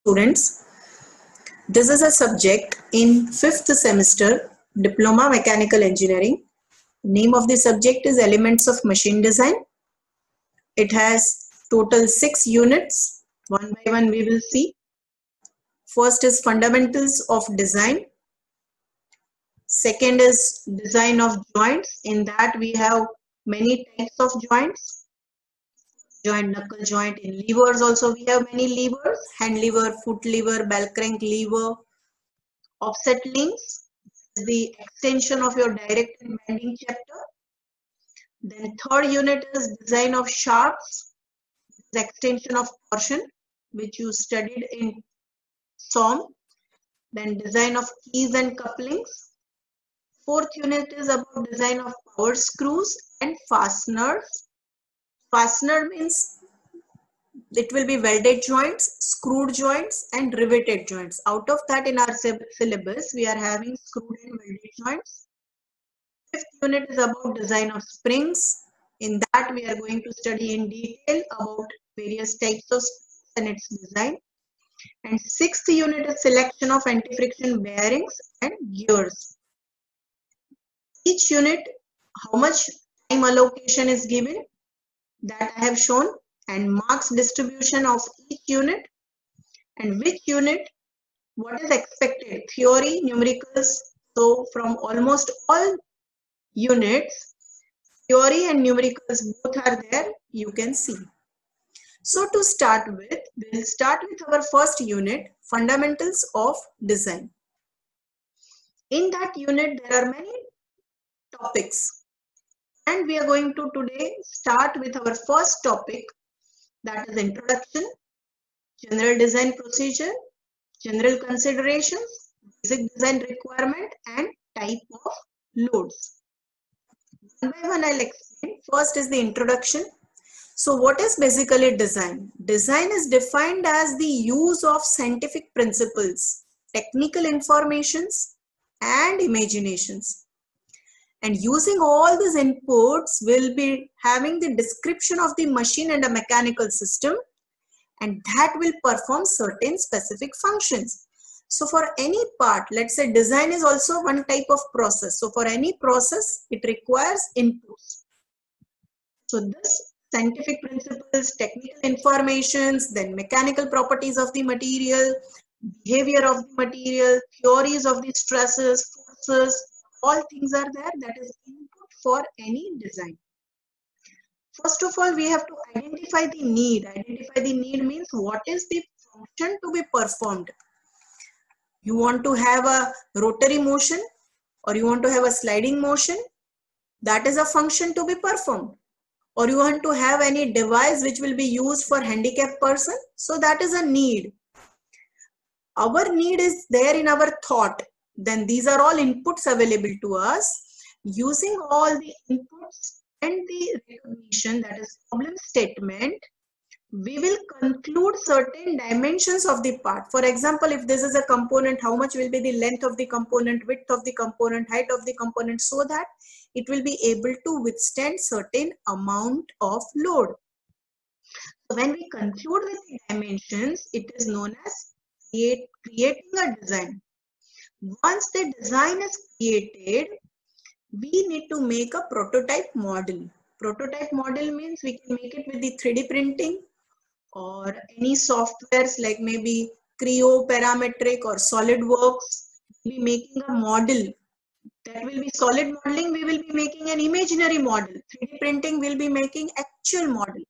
students. This is a subject in 5th semester, Diploma Mechanical Engineering. Name of the subject is Elements of Machine Design. It has total 6 units. One by one we will see. First is Fundamentals of Design. Second is Design of Joints. In that we have many types of joints. Joint, knuckle joint. In levers also we have many levers: hand lever, foot lever, bell crank lever. Offset links is the extension of your direct and bending chapter. Then third unit is design of shafts, is extension of torsion, which you studied in SOM. Then design of keys and couplings. Fourth unit is about design of power screws and fasteners. Fastener means it will be welded joints, screwed joints and riveted joints. Out of that, in our syllabus, we are having screwed and welded joints. Fifth unit is about design of springs. In that, we are going to study in detail about various types of springs and its design. And sixth unit is selection of anti-friction bearings and gears. Each unit, how much time allocation is given, that I have shown, and marks distribution of each unit, and which unit, what is expected, theory, numericals. So from almost all units, theory and numericals both are there, you can see. So to start with, we'll start with our first unit, Fundamentals of Design. In that unit, there are many topics. And we are going to today start with our first topic, that is introduction, general design procedure, general considerations, basic design requirement and type of loads. One by one I'll explain. First is the introduction. So what is basically design? Design is defined as the use of scientific principles, technical informations and imaginations. And using all these inputs, we'll be having the description of the machine and a mechanical system, and that will perform certain specific functions. So for any part, let's say design is also one type of process. So for any process, it requires inputs. So this scientific principles, technical informations, then mechanical properties of the material, behavior of the material, theories of the stresses, forces, all things are there. That is input for any design. First of all, we have to identify the need. Identify the need means what is the function to be performed. You want to have a rotary motion or you want to have a sliding motion. That is a function to be performed. Or you want to have any device which will be used for handicapped person. So that is a need. Our need is there in our thought. Then these are all inputs available to us. Using all the inputs and the recognition, that is problem statement, we will conclude certain dimensions of the part. For example, if this is a component, how much will be the length of the component, width of the component, height of the component, so that it will be able to withstand certain amount of load. So when we conclude with the dimensions, it is known as creating a design. Once the design is created, we need to make a prototype model. Prototype model means we can make it with the 3D printing or any softwares like maybe Creo, Parametric or SolidWorks. We'll be making a model. That will be solid modeling. We will be making an imaginary model. 3D printing will be making actual model.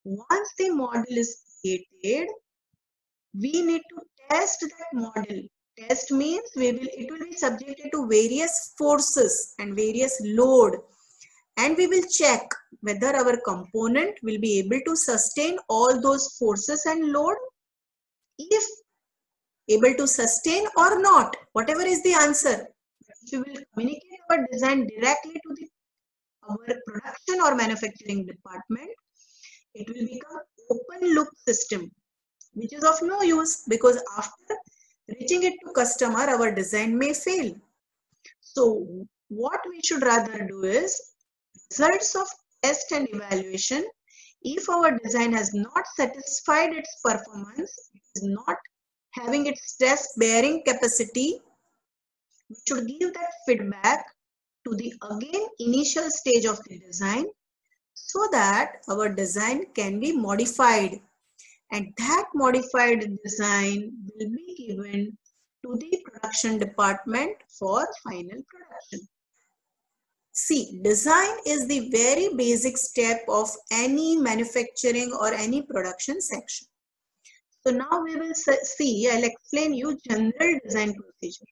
Once the model is created, we need to test that model. Test means it will be subjected to various forces and various load, and we will check whether our component will be able to sustain all those forces and load. If able to sustain or not, whatever is the answer, we will communicate our design directly to our production or manufacturing department. It will become open loop system, which is of no use because after reaching it to customer, our design may fail. So what we should rather do is results of test and evaluation. If our design has not satisfied its performance, it is not having its stress bearing capacity, we should give that feedback to the again initial stage of the design so that our design can be modified, and that modified design will be given to the production department for final production. See, design is the very basic step of any manufacturing or any production section. So now we will see, I'll explain you general design procedure.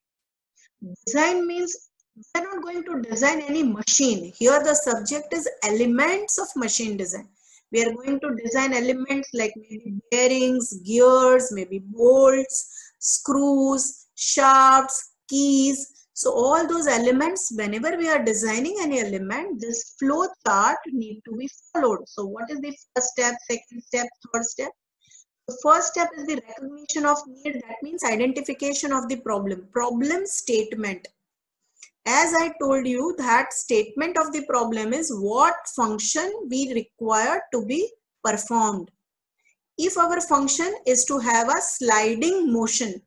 Design means we are not going to design any machine. Here the subject is elements of machine design. We are going to design elements like maybe bearings, gears, maybe bolts, screws, shafts, keys. So all those elements, whenever we are designing any element, this flow chart need to be followed. So what is the first step, second step, third step? The first step is the recognition of need. That means identification of the problem. Problem statement. As I told you, that statement of the problem is what function we require to be performed. If our function is to have a sliding motion,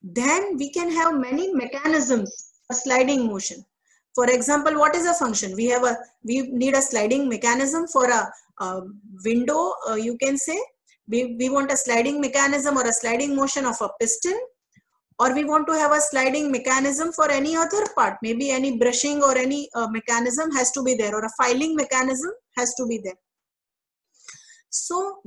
then we can have many mechanisms for sliding motion. For example, what is a function? We need a sliding mechanism for a window. You can say we want a sliding mechanism or a sliding motion of a piston, or we want to have a sliding mechanism for any other part. Maybe any brushing or any mechanism has to be there, or a filing mechanism has to be there. So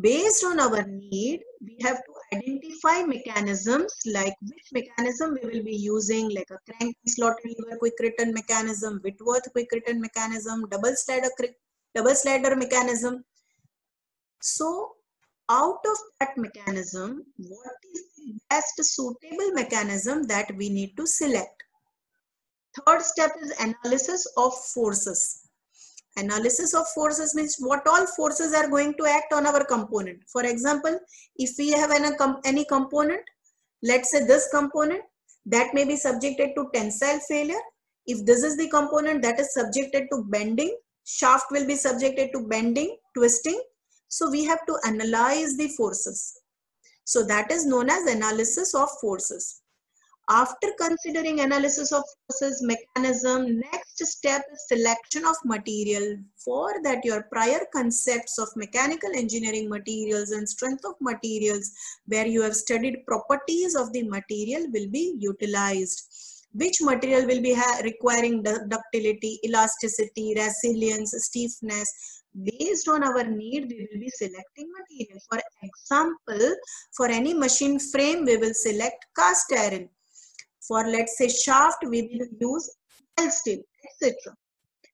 based on our need, we have to identify mechanisms, like which mechanism we will be using, like a crank slotted lever quick return mechanism, Whitworth quick return mechanism, double slider mechanism. So out of that mechanism, what is the best suitable mechanism that we need to select? Third step is analysis of forces. Analysis of forces means what all forces are going to act on our component. For example, if we have any component, let's say this component, that may be subjected to tensile failure. If this is the component that is subjected to bending, shaft will be subjected to bending, twisting. So we have to analyze the forces. So that is known as analysis of forces. After considering analysis of forces mechanism, next step is selection of material. For that, your prior concepts of mechanical engineering materials and strength of materials, where you have studied properties of the material, will be utilized. Which material will be requiring ductility, elasticity, resilience, stiffness? Based on our need, we will be selecting material. For example, for any machine frame, we will select cast iron. For let's say shaft, we will use mild steel, etc.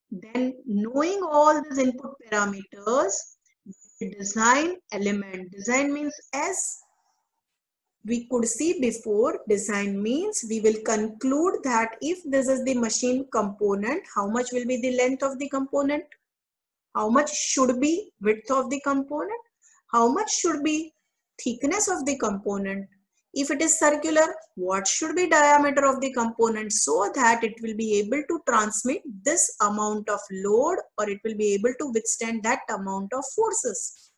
Then knowing all these input parameters, design element. Design means, as we could see before, design means we will conclude that if this is the machine component, how much will be the length of the component? How much should be width of the component? How much should be thickness of the component? If it is circular, what should be diameter of the component, so that it will be able to transmit this amount of load, or it will be able to withstand that amount of forces.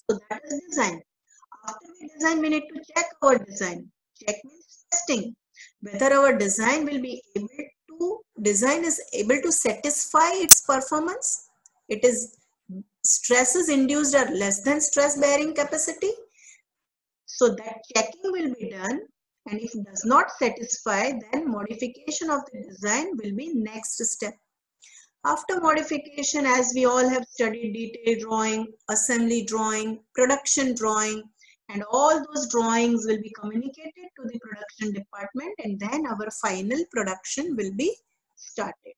So that is design. After we design, we need to check our design. Check means testing. Whether our design will be able to, design is able to satisfy its performance. It is stresses induced are less than stress bearing capacity. So that checking will be done, and if it does not satisfy, then modification of the design will be next step. After modification, as we all have studied, detailed drawing, assembly drawing, production drawing, and all those drawings will be communicated to the production department, and then our final production will be started.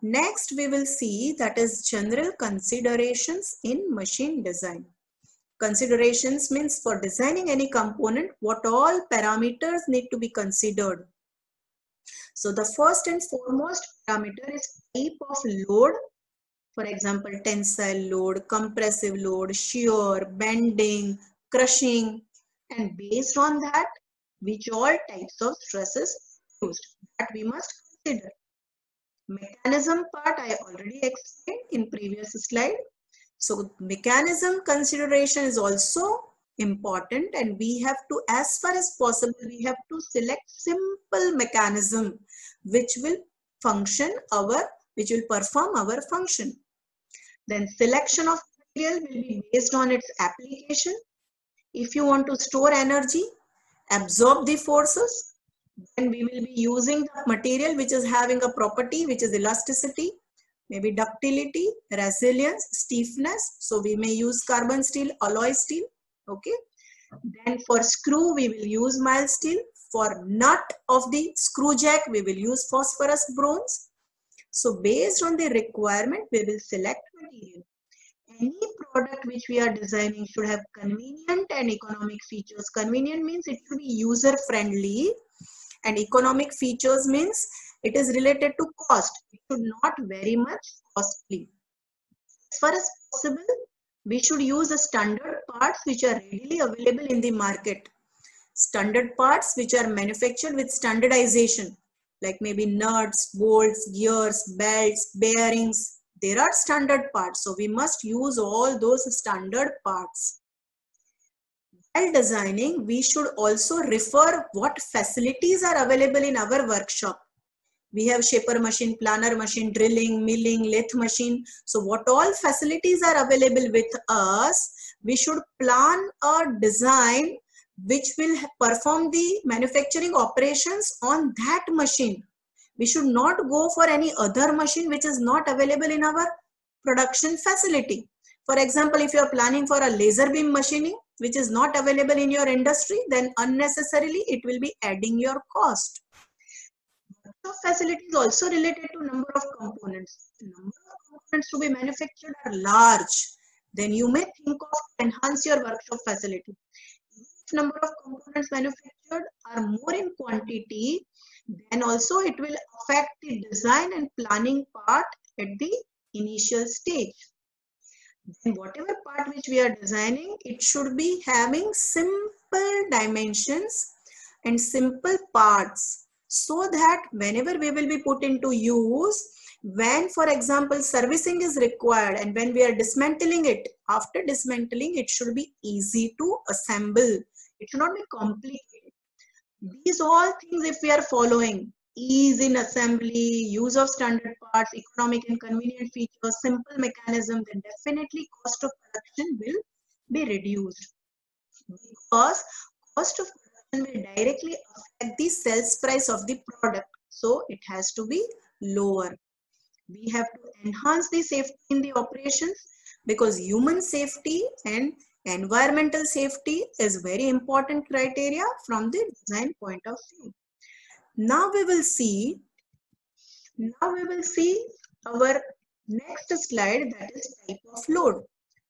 Next, we will see that is general considerations in machine design. Considerations means for designing any component, what all parameters need to be considered. So the first and foremost parameter is type of load. For example, tensile load, compressive load, shear, bending, crushing, and based on that, which all types of stresses used, that we must consider. Mechanism part I already explained in previous slide. So mechanism consideration is also important, and we have to, as far as possible, we have to select simple mechanism which will perform our function. Then selection of material will be based on its application. If you want to store energy, absorb the forces, then we will be using the material which is having a property which is elasticity, maybe ductility, resilience, stiffness. So we may use carbon steel, alloy steel. Okay. Then for screw, we will use mild steel. For nut of the screw jack, we will use phosphorus bronze. So based on the requirement, we will select material. Any product which we are designing should have convenient and economic features. Convenient means it should be user friendly, and economic features means it is related to cost. It should not very much costly. As far as possible, we should use the standard parts which are readily available in the market. Standard parts which are manufactured with standardization, like maybe nuts, bolts, gears, belts, bearings. There are standard parts, so we must use all those standard parts. While designing, we should also refer what facilities are available in our workshop. We have shaper machine, planer machine, drilling, milling, lathe machine. So what all facilities are available with us, we should plan a design which will perform the manufacturing operations on that machine. We should not go for any other machine which is not available in our production facility. For example, if you are planning for a laser beam machining which is not available in your industry, then unnecessarily it will be adding your cost. Workshop facility is also related to number of components. The number of components to be manufactured are large. Then you may think of enhance your workshop facility. If number of components manufactured are more in quantity, then also it will affect the design and planning part at the initial stage. Then whatever part which we are designing, it should be having simple dimensions and simple parts, so that whenever we will be put into use, when for example servicing is required and when we are dismantling it, after dismantling it should be easy to assemble. It should not be complicated. These all things, if we are following, ease in assembly, use of standard parts, economic and convenient features, simple mechanism, then definitely cost of production will be reduced, because cost of production will directly affect the sales price of the product. So it has to be lower. We have to enhance the safety in the operations, because human safety and environmental safety is very important criteria from the design point of view. Now we will see our next slide, that is type of load.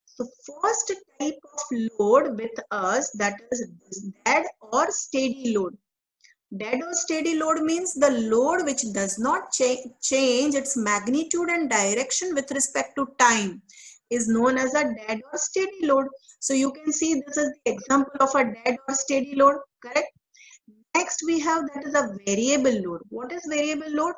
So first type of load with us, that is dead or steady load. Dead or steady load means the load which does not change its magnitude and direction with respect to time is known as a dead or steady load. So you can see this is the example of a dead or steady load, correct? Next we have, that is a variable load. What is variable load?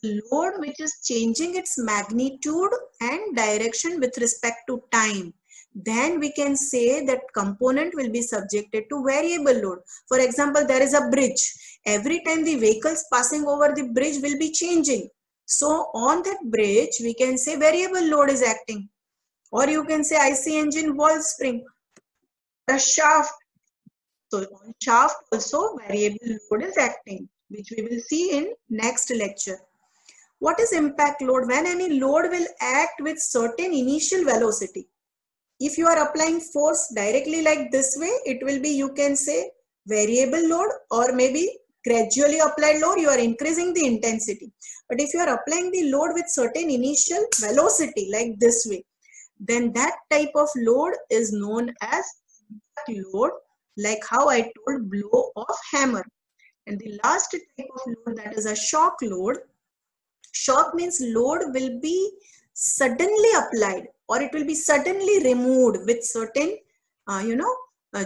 The load which is changing its magnitude and direction with respect to time. Then we can say that component will be subjected to variable load. For example, there is a bridge. Every time the vehicles passing over the bridge will be changing. So on that bridge, we can say variable load is acting. Or you can say IC engine valve spring, a shaft. So on shaft also variable load is acting, which we will see in next lecture. What is impact load? When any load will act with certain initial velocity. If you are applying force directly like this way, it will be, you can say, variable load, or maybe gradually applied load, you are increasing the intensity. But if you are applying the load with certain initial velocity like this way, then that type of load is known as impact load, like how I told blow of hammer. And the last type of load, that is a shock load. Shock means load will be suddenly applied, or it will be suddenly removed with certain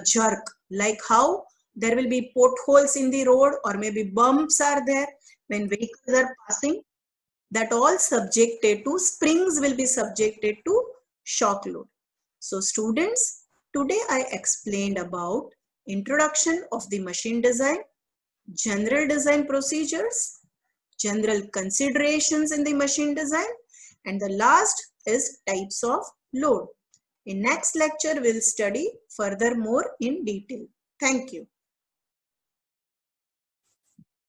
jerk, like how there will be potholes in the road, or maybe bumps are there when vehicles are passing. That all subjected to, springs will be subjected to shock load. So students, today I explained about introduction of the machine design, general design procedures, general considerations in the machine design, and the last is types of load. In next lecture, we'll study furthermore in detail. Thank you.